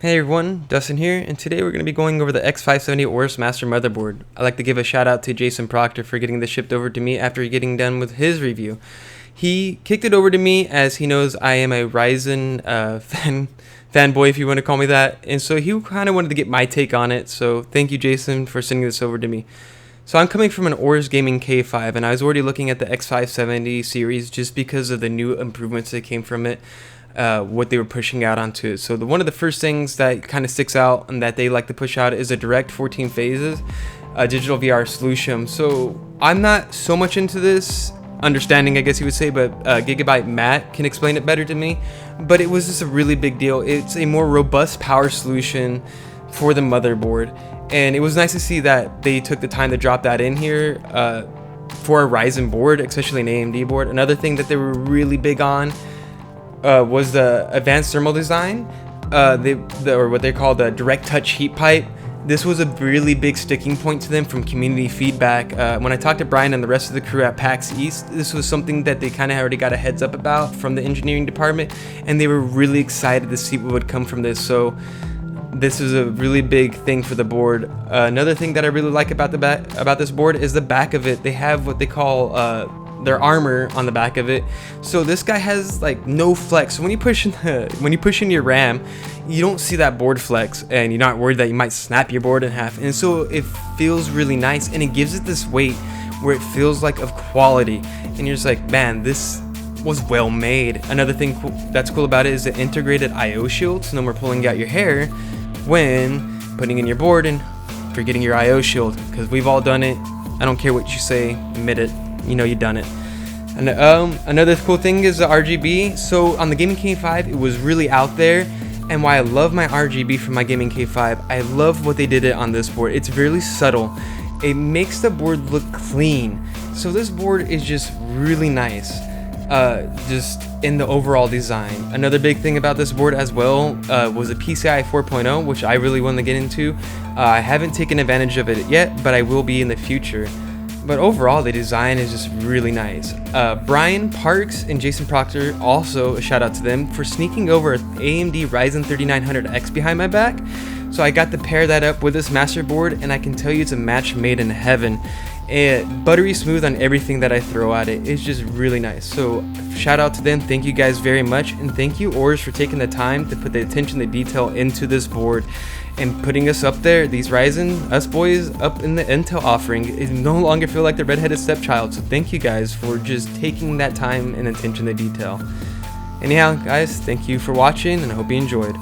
Hey everyone, Dustin here, and today we're going to be going over the X570 Aorus Master motherboard. I'd like to give a shout out to Jason Proctor for getting this shipped over to me after getting done with his review. He kicked it over to me as he knows I am a Ryzen fanboy, if you want to call me that, and so he kind of wanted to get my take on it, so thank you Jason for sending this over to me. So I'm coming from an Aorus Gaming K5, and I was already looking at the X570 series just because of the new improvements that came from it. What they were pushing out onto it. So one of the first things that kind of sticks out and that they like to push out is a direct 14 phases digital VR solution. So I'm not so much into this understanding, I guess you would say, but Gigabyte Matt can explain it better to me. But it was just a really big deal. It's a more robust power solution for the motherboard, and it was nice to see that they took the time to drop that in here for a Ryzen board, especially an AMD board. Another thing that they were really big on was the advanced thermal design, or what they call the direct touch heat pipe. This was a really big sticking point to them from community feedback. When I talked to Brian and the rest of the crew at PAX East, this was something that they kind of already got a heads up about from the engineering department, and they were really excited to see what would come from this. So this is a really big thing for the board. Another thing that I really like about this board is the back of it. They have what they call their armor on the back of it, so this guy has like no flex. So when you push in your RAM, you don't see that board flex, and you're not worried that you might snap your board in half. And so it feels really nice, and it gives it this weight where it feels like of quality, and you're just like, man, this was well made. Another thing that's cool about it is the integrated IO shield, so no more pulling out your hair when putting in your board and forgetting your IO shield, because we've all done it. I don't care what you say, admit it. You know, you done it. And another cool thing is the RGB. So on the Gaming K5, it was really out there, and why I love my RGB from my Gaming K5, I love what they did it on this board. It's really subtle. It makes the board look clean. So this board is just really nice, just in the overall design. Another big thing about this board as well was the PCI 4.0, which I really want to get into. I haven't taken advantage of it yet, but I will be in the future. But overall, the design is just really nice. Brian Parks and Jason Proctor, also a shout out to them for sneaking over an AMD Ryzen 3900X behind my back. So I got to pair that up with this master board, and I can tell you it's a match made in heaven. Buttery smooth on everything that I throw at it. It's just really nice. So shout out to them. Thank you guys very much, and thank you Aorus for taking the time to put the attention to detail into this board and putting us up there. These Ryzen, us boys, up in the Intel offering, it no longer feel like the redheaded stepchild. So thank you guys for just taking that time and attention to detail. Anyhow, guys, thank you for watching, and I hope you enjoyed.